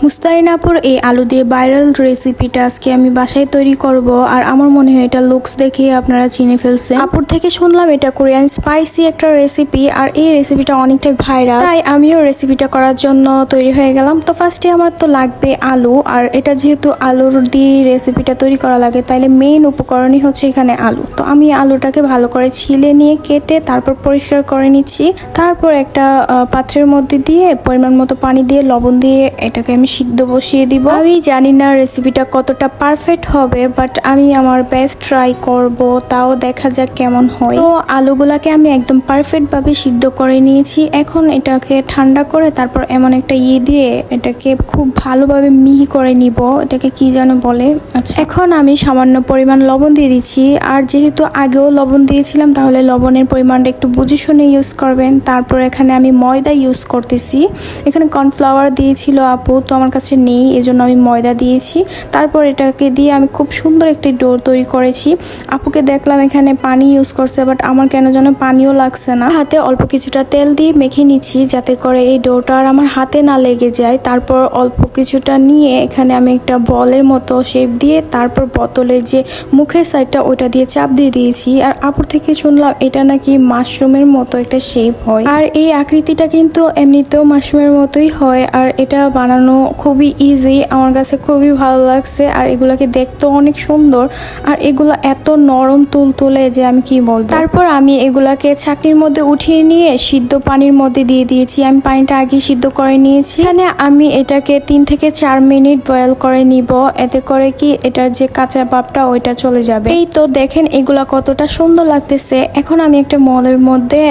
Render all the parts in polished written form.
মুস্তারিন আপুর এই আলু দিয়ে ভাইরাল রেসিপিটা আজকে আমি বাসায় তৈরি করব। আর আমার মনে হয় এটা লুকস দেখে আপনারা চিনে ফেলছেন। আপুর থেকে শুনলাম এটা কোরিয়ান স্পাইসি একটা রেসিপি, আর এই রেসিপিটা অনেকটাই ভাইরাল, তাই আমিও রেসিপিটা করার জন্য তৈরি হয়ে গেলাম। তো ফার্স্টে আমার তো লাগবে আলু, আর এটা যেহেতু আলুর দিয়ে রেসিপিটা তৈরি করা লাগে তাইলে মেইন উপকরণই হচ্ছে এখানে আলু। তো আমি আলুটাকে ভালো করে ছিলে নিয়ে কেটে তারপর পরিষ্কার করে নিচ্ছি। তারপর একটা পাত্রের মধ্যে দিয়ে পরিমাণ মতো পানি দিয়ে লবণ দিয়ে এটাকে আমি সিদ্ধ বসিয়ে দিব। আমি জানি না রেসিপিটা কতটা পারফেক্ট হবে, বাট আমি আমার বেস্ট ট্রাই করব, তাও দেখা যাক কেমন হয়। তো আলুগুলাকে আমি একদম পারফেক্ট ভাবে সিদ্ধ করে নিয়েছি। এখন এটাকে ঠান্ডা করে তারপর এমন একটা দিয়ে এটাকে খুব ভালোভাবে মিহি করে নিব। এটাকে কি যেন বলে। আচ্ছা, এখন আমি সামান্য পরিমাণ লবণ দিয়ে দিচ্ছি। আর যেহেতু আগেও লবণ দিয়েছিলাম তাহলে লবণের পরিমাণটা একটু বুঝে শুনে ইউজ করবেন। তারপর এখানে আমি ময়দা ইউজ করতেছি। এখানে কর্নফ্লাওয়ার দিয়েছিল আপু, তো আমার কাছে নেই, এজন্য আমি ময়দা দিয়েছি। তারপর এটাকে দিয়ে আমি খুব সুন্দর একটি ডো তৈরি করেছি। আপুকে দেখলাম এখানে পানি ইউজ করছে, বাট আমার কেন যেন পানিও লাগছে না। হাতে অল্প কিছুটা তেল দিয়ে মেখে নিচ্ছি যাতে করে এই ডোটা আর আমার হাতে না লেগে যায়। তারপর অল্প কিছুটা নিয়ে এখানে আমি একটা বলের মতো শেপ দিয়ে তারপর বোতলের যে মুখের সাইডটা ওইটা দিয়ে চাপ দিয়ে দিয়েছি। আর আপুর থেকে শুনলাম এটা নাকি মাশরুমের মতো একটা শেপ হয়, আর এই আকৃতিটা কিন্তু এমনিতেও মাশরুমের মতোই হয়। আর এটা বানানো খুবই ইজি, আমার কাছে খুবই ভালো লাগছে। আর এগুলাকে দেখতেও অনেক সুন্দর, আর এগুলো এত নরম তুলতুলে যে আমি কি বলবো। তারপর আমি এগুলাকে ছাঁকনির মধ্যে উঠিয়ে নিয়ে সিদ্ধ পানির মধ্যে দিয়ে দিয়েছি। আমি পানিটা আগে সিদ্ধ করে নিয়েছি। এখানে আমি এটাকে 3 থেকে 4 মিনিট বয়েল করে নিব, এতে করে কি এটার যে কাঁচা ভাবটা ওইটা চলে যাবে। এই তো দেখেন এগুলা কতটা সুন্দর লাগতেছে। এখন আমি একটা মলের মধ্যে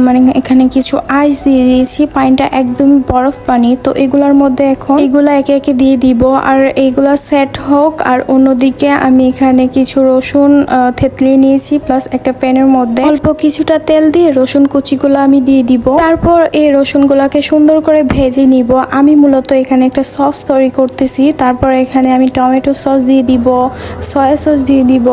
মানে এখানে কিছু আইস দিয়ে দিয়েছি। পানিটা একদমই বরফ পানি। তো এগুলার মধ্যে এখন এগুলা একে একে দিয়ে দিব, আর এইগুলা সেট হোক। আর অন্যদিকে আমি এখানে কিছু রসুন থেতলিয়ে নিয়েছি, প্লাস একটা প্যানের মধ্যে অল্প কিছুটা তেল দিয়ে রসুন কুচিগুলো আমি দিয়ে দিব। তারপর এই রসুনগুলাকে সুন্দর করে ভেজে নিব। আমি মূলত এখানে একটা সস তৈরি করতেছি। তারপর এখানে আমি টমেটো সস দিয়ে দিব, সয়া সস দিয়ে দিব,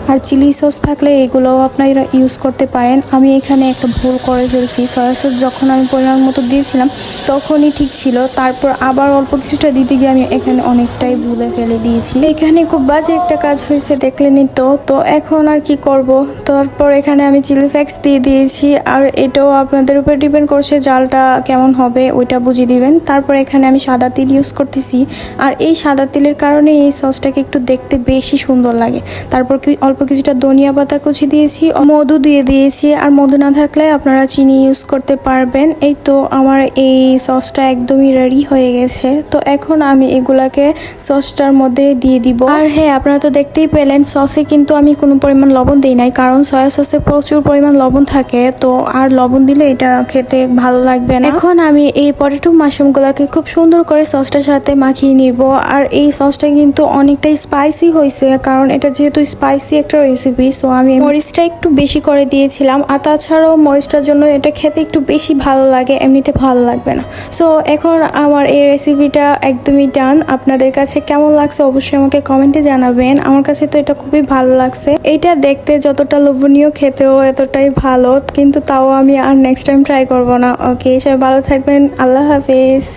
আর চিলি সস থাকলে এগুলোও আপনারা ইউজ করতে পারেন। আমি এখানে একটা ভুল করে ফেলছি, সয়া সস যখন আমি পরিমাণ মতো দিয়েছিলাম তখনই ঠিক ছিল, তারপর আবার অল্প কিছুটা দিতে গিয়ে আমি এখানে অনেকটাই ভুলে ফেলে দিয়েছি। এখানে খুব বাজে একটা কাজ হয়েছে, দেখলেনই তো এখন আর কি করব। তারপর এখানে আমি চিলি ফ্লেক্স দিয়ে দিয়েছি, আর এটাও আপনাদের উপর ডিপেন্ড করছে জালটা কেমন হবে ওইটা বুঝিয়ে দিবেন। তারপর এখানে আমি সাদা তিল ইউজ করতেছি, আর এই সাদা তিলের কারণে এই সসটাকে একটু দেখতে বেশি সুন্দর লাগে। তারপর অল্প কিছুটা ধনিয়া পাতা কুচি দিয়েছি, মধু দিয়ে দিয়েছি। আর মধু না থাকলে আপনারা চিনি ইউজ করতে পারবেন। এই তো আমার এই সসটা একদমই রেডি হয়ে গেছে। তো এখন আমি এগুলাকে সসটার মধ্যে দিয়ে দিব। আর হ্যাঁ, আপনারা তো দেখতেই পেলেন সসে কিন্তু আমি কোনো পরিমাণ লবণ দিই নাই, কারণ সয়া সসে প্রচুর পরিমাণ লবণ থাকে। তো আর লবণ দিলে এটা খেতে ভালো লাগবে না। এখন আমি এই পটেটো মাশরুমগুলোকে খুব সুন্দর করে সসটার সাথে মাখিয়ে নিব। আর এই সসটা কিন্তু অনেকটাই স্পাইসি হয়েছে, কারণ এটা যেহেতু স্পাইসি একটা রেসিপি, সো আমি মরিচটা একটু বেশি করে দিয়েছিলাম। আর তাছাড়াও মরিচটার জন্য এটা খেতে একটু বেশি ভালো লাগে, এমনিতে ভালো লাগবে না। সো এখন আমার এই রেসিপিটা একদমই ডান। আপনাদের কাছে কেমন লাগছে অবশ্যই আমাকে কমেন্টে জানাবেন। আমার কাছে তো এটা খুবই ভালো লাগছে। এইটা দেখতে যতটা লোভনীয়, খেতেও এতটাই ভালো, কিন্তু তাও আমি আর নেক্সট টাইম ট্রাই করব না। ওকে, সবাই ভালো থাকবেন। আল্লাহ হাফেজ।